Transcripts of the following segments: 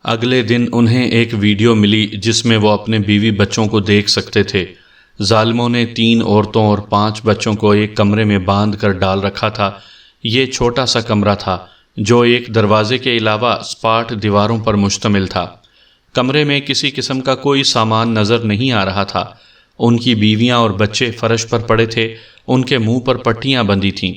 اگلے دن انہیں ایک ویڈیو ملی جس میں وہ اپنے بیوی بچوں کو دیکھ سکتے تھے۔ ظالموں نے 3 عورتوں اور 5 بچوں کو ایک کمرے میں باندھ کر ڈال رکھا تھا۔ یہ چھوٹا سا کمرہ تھا جو ایک دروازے کے علاوہ سپاٹ دیواروں پر مشتمل تھا۔ کمرے میں کسی قسم کا کوئی سامان نظر نہیں آ رہا تھا۔ ان کی بیویاں اور بچے فرش پر پڑے تھے، ان کے منہ پر پٹیاں بندھی تھیں،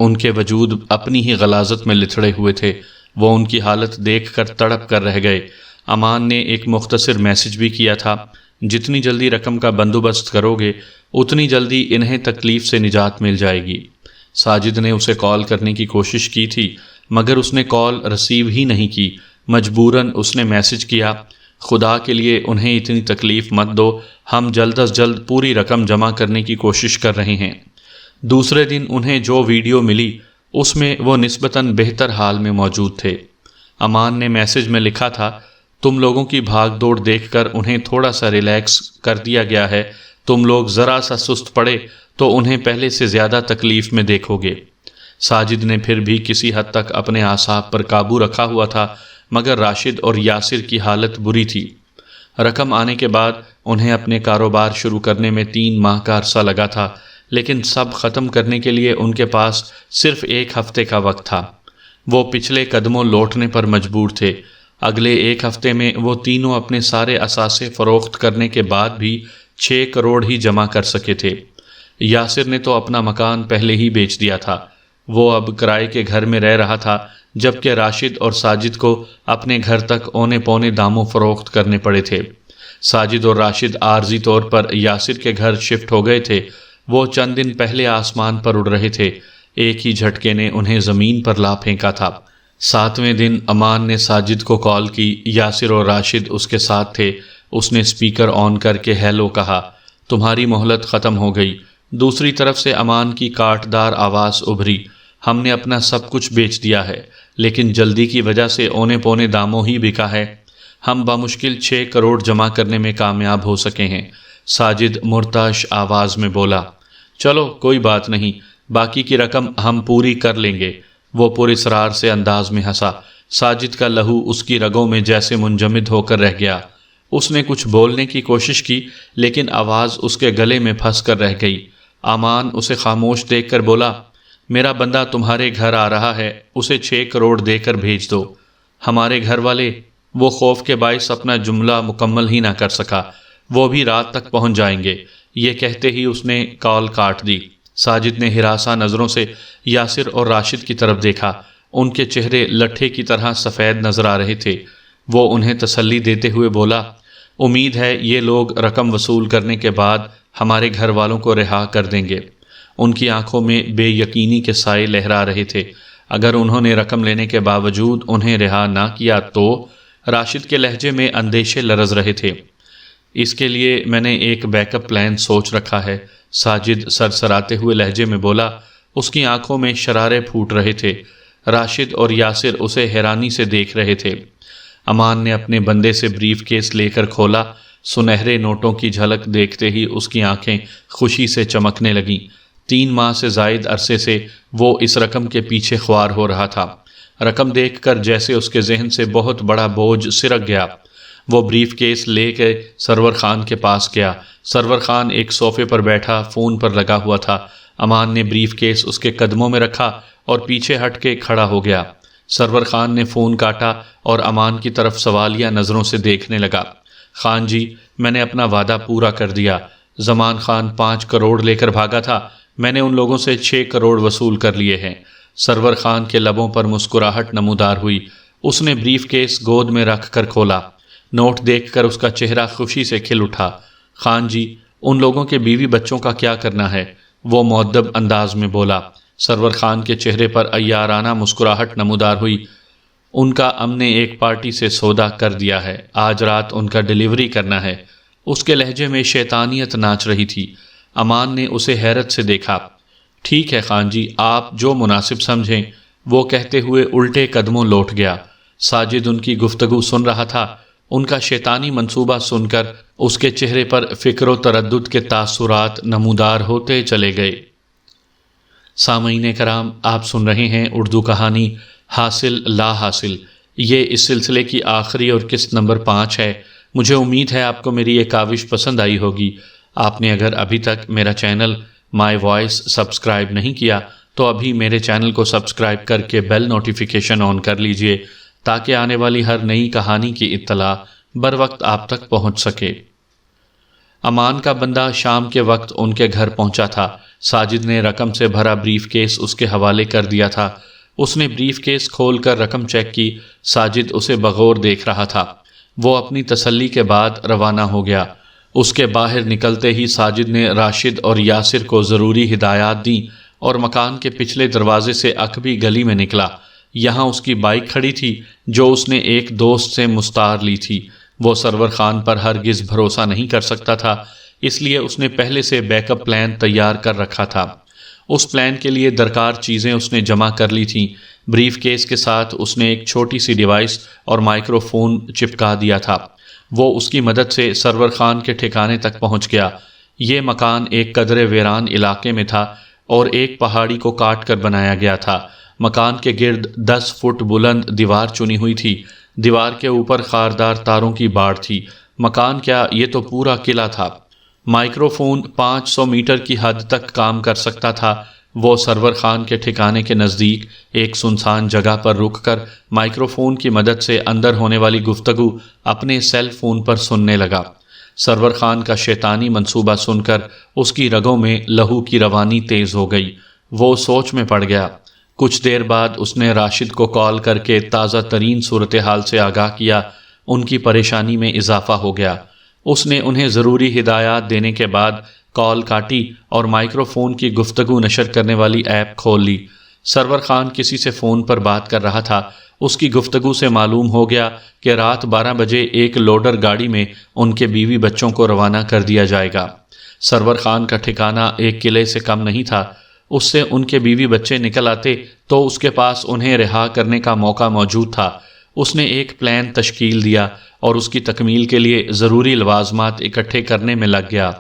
ان کے وجود اپنی ہی غلاظت میں لتھڑے ہوئے تھے۔ وہ ان کی حالت دیکھ کر تڑپ کر رہ گئے۔ امان نے ایک مختصر میسج بھی کیا تھا، جتنی جلدی رقم کا بندوبست کرو گے اتنی جلدی انہیں تکلیف سے نجات مل جائے گی۔ ساجد نے اسے کال کرنے کی کوشش کی تھی مگر اس نے کال رسیو ہی نہیں کی۔ مجبوراً اس نے میسج کیا، خدا کے لیے انہیں اتنی تکلیف مت دو، ہم جلد از جلد پوری رقم جمع کرنے کی کوشش کر رہے ہیں۔ دوسرے دن انہیں جو ویڈیو ملی اس میں وہ نسبتاً بہتر حال میں موجود تھے۔ امان نے میسج میں لکھا تھا، تم لوگوں کی بھاگ دوڑ دیکھ کر انہیں تھوڑا سا ریلیکس کر دیا گیا ہے، تم لوگ ذرا سا سست پڑے تو انہیں پہلے سے زیادہ تکلیف میں دیکھو گے۔ ساجد نے پھر بھی کسی حد تک اپنے اعصاب پر قابو رکھا ہوا تھا مگر راشد اور یاسر کی حالت بری تھی۔ رقم آنے کے بعد انہیں اپنے کاروبار شروع کرنے میں 3 ماہ کا عرصہ لگا تھا، لیکن سب ختم کرنے کے لیے ان کے پاس صرف 1 ہفتے کا وقت تھا۔ وہ پچھلے قدموں لوٹنے پر مجبور تھے۔ اگلے 1 ہفتے میں وہ تینوں اپنے سارے اثاثے فروخت کرنے کے بعد بھی 6 کروڑ ہی جمع کر سکے تھے۔ یاسر نے تو اپنا مکان پہلے ہی بیچ دیا تھا، وہ اب کرائے کے گھر میں رہ رہا تھا، جبکہ راشد اور ساجد کو اپنے گھر تک اونے پونے داموں فروخت کرنے پڑے تھے۔ ساجد اور راشد عارضی طور پر یاسر کے گھر شفٹ ہو گئے تھے۔ وہ چند دن پہلے آسمان پر اڑ رہے تھے، ایک ہی جھٹکے نے انہیں زمین پر لا پھینکا تھا۔ 7ویں دن امان نے ساجد کو کال کی، یاسر اور راشد اس کے ساتھ تھے۔ اس نے اسپیکر آن کر کے ہیلو کہا، تمہاری مہلت ختم ہو گئی۔ دوسری طرف سے امان کی کاٹدار آواز ابھری، ہم نے اپنا سب کچھ بیچ دیا ہے لیکن جلدی کی وجہ سے اونے پونے داموں ہی بکا ہے، ہم بمشکل 6 کروڑ جمع کرنے میں کامیاب ہو سکے ہیں۔ ساجد مرتعش آواز میں بولا، چلو کوئی بات نہیں، باقی کی رقم ہم پوری کر لیں گے۔ وہ پراسرار سے انداز میں ہنسا۔ ساجد کا لہو اس کی رگوں میں جیسے منجمد ہو کر رہ گیا۔ اس نے کچھ بولنے کی کوشش کی لیکن آواز اس کے گلے میں پھنس کر رہ گئی۔ امان اسے خاموش دیکھ کر بولا، میرا بندہ تمہارے گھر آ رہا ہے، اسے 6 کروڑ دے کر بھیج دو۔ ہمارے گھر والے، وہ خوف کے باعث اپنا جملہ مکمل ہی نہ کر سکا، وہ بھی رات تک پہنچ جائیں گے۔ یہ کہتے ہی اس نے کال کاٹ دی۔ ساجد نے ہراساں نظروں سے یاسر اور راشد کی طرف دیکھا، ان کے چہرے لٹھے کی طرح سفید نظر آ رہے تھے۔ وہ انہیں تسلی دیتے ہوئے بولا، امید ہے یہ لوگ رقم وصول کرنے کے بعد ہمارے گھر والوں کو رہا کر دیں گے۔ ان کی آنکھوں میں بے یقینی کے سائے لہرا رہے تھے۔ اگر انہوں نے رقم لینے کے باوجود انہیں رہا نہ کیا تو؟ راشد کے لہجے میں اندیشے لرز رہے تھے۔ اس کے لیے میں نے ایک بیک اپ پلان سوچ رکھا ہے، ساجد سرسراتے ہوئے لہجے میں بولا۔ اس کی آنکھوں میں شرارے پھوٹ رہے تھے۔ راشد اور یاسر اسے حیرانی سے دیکھ رہے تھے۔ امان نے اپنے بندے سے بریف کیس لے کر کھولا۔ سنہرے نوٹوں کی جھلک دیکھتے ہی اس کی آنکھیں خوشی سے چمکنے لگیں۔ 3 ماہ سے زائد عرصے سے وہ اس رقم کے پیچھے خوار ہو رہا تھا۔ رقم دیکھ کر جیسے اس کے ذہن سے بہت بڑا بوجھ سرک گیا۔ وہ بریف کیس لے کے سرور خان کے پاس گیا۔ سرور خان ایک صوفے پر بیٹھا فون پر لگا ہوا تھا۔ امان نے بریف کیس اس کے قدموں میں رکھا اور پیچھے ہٹ کے کھڑا ہو گیا۔ سرور خان نے فون کاٹا اور امان کی طرف سوالیہ نظروں سے دیکھنے لگا۔ خان جی، میں نے اپنا وعدہ پورا کر دیا۔ زمان خان 5 کروڑ لے کر بھاگا تھا، میں نے ان لوگوں سے 6 کروڑ وصول کر لیے ہیں۔ سرور خان کے لبوں پر مسکراہٹ نمودار ہوئی۔ اس نے بریف کیس گود میں رکھ کر کھولا۔ نوٹ دیکھ کر اس کا چہرہ خوشی سے کھل اٹھا۔ خان جی، ان لوگوں کے بیوی بچوں کا کیا کرنا ہے؟ وہ مؤدب انداز میں بولا۔ سرور خان کے چہرے پر عیارانہ مسکراہٹ نمودار ہوئی۔ ان کا ہم نے ایک پارٹی سے سودا کر دیا ہے، آج رات ان کا ڈیلیوری کرنا ہے۔ اس کے لہجے میں شیطانیت ناچ رہی تھی۔ امان نے اسے حیرت سے دیکھا۔ ٹھیک ہے خان جی، آپ جو مناسب سمجھیں، وہ کہتے ہوئے الٹے قدموں لوٹ گیا۔ ساجد ان کی گفتگو سن رہا تھا۔ ان کا شیطانی منصوبہ سن کر اس کے چہرے پر فکر و تردد کے تاثرات نمودار ہوتے چلے گئے۔ سامعین کرام، آپ سن رہے ہیں اردو کہانی حاصل لا حاصل، یہ اس سلسلے کی آخری اور قسط نمبر 5 ہے۔ مجھے امید ہے آپ کو میری یہ کاوش پسند آئی ہوگی۔ آپ نے اگر ابھی تک میرا چینل مائی وائس سبسکرائب نہیں کیا تو ابھی میرے چینل کو سبسکرائب کر کے بیل نوٹیفیکیشن آن کر لیجئے تاکہ آنے والی ہر نئی کہانی کی اطلاع بر وقت آپ تک پہنچ سکے۔ امان کا بندہ شام کے وقت ان کے گھر پہنچا تھا۔ ساجد نے رقم سے بھرا بریف کیس اس کے حوالے کر دیا تھا۔ اس نے بریف کیس کھول کر رقم چیک کی۔ ساجد اسے بغور دیکھ رہا تھا۔ وہ اپنی تسلی کے بعد روانہ ہو گیا۔ اس کے باہر نکلتے ہی ساجد نے راشد اور یاسر کو ضروری ہدایات دیں اور مکان کے پچھلے دروازے سے عقبی گلی میں نکلا۔ یہاں اس کی بائک کھڑی تھی جو اس نے ایک دوست سے مستعار لی تھی۔ وہ سرور خان پر ہرگز بھروسہ نہیں کر سکتا تھا، اس لیے اس نے پہلے سے بیک اپ پلان تیار کر رکھا تھا۔ اس پلان کے لیے درکار چیزیں اس نے جمع کر لی تھیں۔ بریف کیس کے ساتھ اس نے ایک چھوٹی سی ڈیوائس اور مائکرو فون چپکا دیا تھا۔ وہ اس کی مدد سے سرور خان کے ٹھکانے تک پہنچ گیا۔ یہ مکان ایک قدرے ویران علاقے میں تھا اور ایک پہاڑی کو کاٹ کر بنایا گیا تھا۔ مکان کے گرد 10 فٹ بلند دیوار چنی ہوئی تھی۔ دیوار کے اوپر خاردار تاروں کی باڑ تھی۔ مکان کیا، یہ تو پورا قلعہ تھا۔ مائکرو فون 500 میٹر کی حد تک کام کر سکتا تھا۔ وہ سرور خان کے ٹھکانے کے نزدیک ایک سنسان جگہ پر رک کر مائکرو فون کی مدد سے اندر ہونے والی گفتگو اپنے سیل فون پر سننے لگا۔ سرور خان کا شیطانی منصوبہ سن کر اس کی رگوں میں لہو کی روانی تیز ہو گئی۔ وہ سوچ میں پڑ گیا۔ کچھ دیر بعد اس نے راشد کو کال کر کے تازہ ترین صورتحال سے آگاہ کیا۔ ان کی پریشانی میں اضافہ ہو گیا۔ اس نے انہیں ضروری ہدایات دینے کے بعد کال کاٹی اور مائکرو فون کی گفتگو نشر کرنے والی ایپ کھول لی۔ سرور خان کسی سے فون پر بات کر رہا تھا۔ اس کی گفتگو سے معلوم ہو گیا کہ رات 12 بجے ایک لوڈر گاڑی میں ان کے بیوی بچوں کو روانہ کر دیا جائے گا۔ سرور خان کا ٹھکانہ ایک قلعے سے کم نہیں تھا۔ اس سے ان کے بیوی بچے نکل آتے تو اس کے پاس انہیں رہا کرنے کا موقع موجود تھا۔ اس نے ایک پلان تشکیل دیا اور اس کی تکمیل کے لیے ضروری لوازمات اکٹھے کرنے میں لگ گیا۔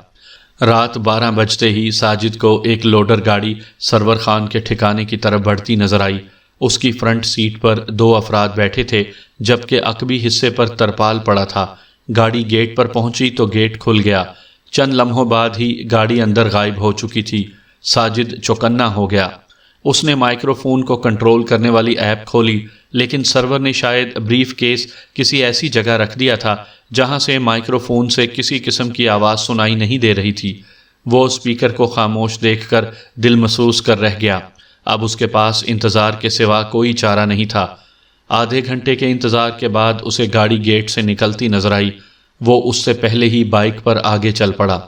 رات 12 بجتے ہی ساجد کو ایک لوڈر گاڑی سرور خان کے ٹھکانے کی طرف بڑھتی نظر آئی۔ اس کی فرنٹ سیٹ پر 2 افراد بیٹھے تھے جبکہ عقبی حصے پر ترپال پڑا تھا۔ گاڑی گیٹ پر پہنچی تو گیٹ کھل گیا۔ چند لمحوں بعد ہی گاڑی اندر غائب ہو چکی تھی۔ ساجد چوکنا ہو گیا۔ اس نے مائکرو فون کو کنٹرول کرنے والی ایپ کھولی، لیکن سرور نے شاید بریف کیس کسی ایسی جگہ رکھ دیا تھا جہاں سے مائکرو فون سے کسی قسم کی آواز سنائی نہیں دے رہی تھی۔ وہ اسپیکر کو خاموش دیکھ کر دل محسوس کر رہ گیا۔ اب اس کے پاس انتظار کے سوا کوئی چارہ نہیں تھا۔ آدھے گھنٹے کے انتظار کے بعد اسے گاڑی گیٹ سے نکلتی نظر آئی۔ وہ اس سے پہلے ہی بائک پر آگے چل پڑا۔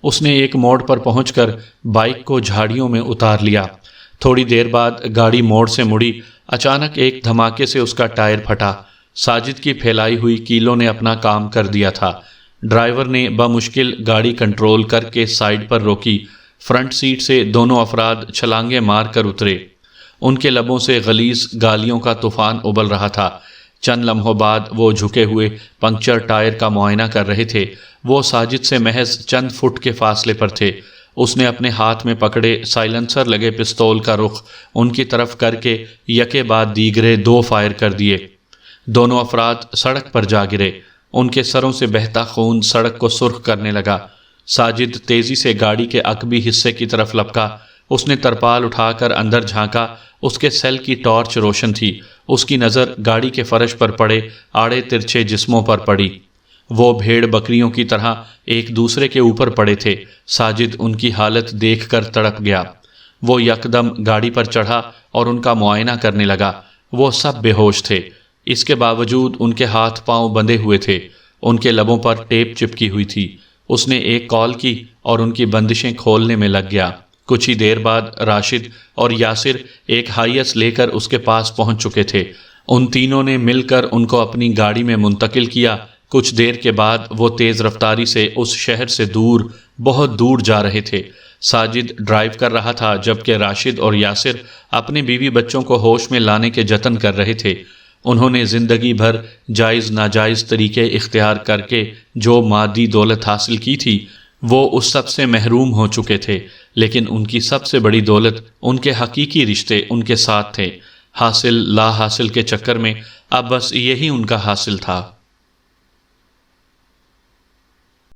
اس نے ایک موڑ پر پہنچ کر بائک کو جھاڑیوں میں اتار لیا۔ تھوڑی دیر بعد گاڑی موڑ سے مڑی۔ اچانک ایک دھماکے سے اس کا ٹائر پھٹا۔ ساجد کی پھیلائی ہوئی کیلوں نے اپنا کام کر دیا تھا۔ ڈرائیور نے بمشکل گاڑی کنٹرول کر کے سائیڈ پر روکی۔ فرنٹ سیٹ سے دونوں افراد چھلانگیں مار کر اترے۔ ان کے لبوں سے غلیظ گالیوں کا طوفان ابل رہا تھا۔ چند لمحوں بعد وہ جھکے ہوئے پنکچر ٹائر کا معائنہ کر رہے تھے۔ وہ ساجد سے محض چند فٹ کے فاصلے پر تھے۔ اس نے اپنے ہاتھ میں پکڑے سائلنسر لگے پستول کا رخ ان کی طرف کر کے یکے بعد دیگرے 2 فائر کر دیے۔ دونوں افراد سڑک پر جا گرے۔ ان کے سروں سے بہتا خون سڑک کو سرخ کرنے لگا۔ ساجد تیزی سے گاڑی کے عقبی حصے کی طرف لپکا۔ اس نے ترپال اٹھا کر اندر جھانکا۔ اس کے سیل کی ٹارچ روشن تھی۔ اس کی نظر گاڑی کے فرش پر پڑے آڑے ترچھے جسموں پر پڑی۔ وہ بھیڑ بکریوں کی طرح ایک دوسرے کے اوپر پڑے تھے۔ ساجد ان کی حالت دیکھ کر تڑپ گیا۔ وہ یکدم گاڑی پر چڑھا اور ان کا معائنہ کرنے لگا۔ وہ سب بے ہوش تھے۔ اس کے باوجود ان کے ہاتھ پاؤں بندھے ہوئے تھے۔ ان کے لبوں پر ٹیپ چپکی ہوئی تھی۔ اس نے ایک کال کی اور ان کی بندشیں کھولنے میں لگ گیا۔ کچھ ہی دیر بعد راشد اور یاسر ایک ہائیس لے کر اس کے پاس پہنچ چکے تھے۔ ان تینوں نے مل کر ان کو اپنی گاڑی میں منتقل کیا۔ کچھ دیر کے بعد وہ تیز رفتاری سے اس شہر سے دور، بہت دور جا رہے تھے۔ ساجد ڈرائیو کر رہا تھا جبکہ راشد اور یاسر اپنے بیوی بچوں کو ہوش میں لانے کے جتن کر رہے تھے۔ انہوں نے زندگی بھر جائز ناجائز طریقے اختیار کر کے جو مادی دولت حاصل کی تھی وہ اس سب سے محروم ہو چکے تھے، لیکن ان کی سب سے بڑی دولت ان کے حقیقی رشتے ان کے ساتھ تھے۔ حاصل لا حاصل کے چکر میں اب بس یہی ان کا حاصل تھا۔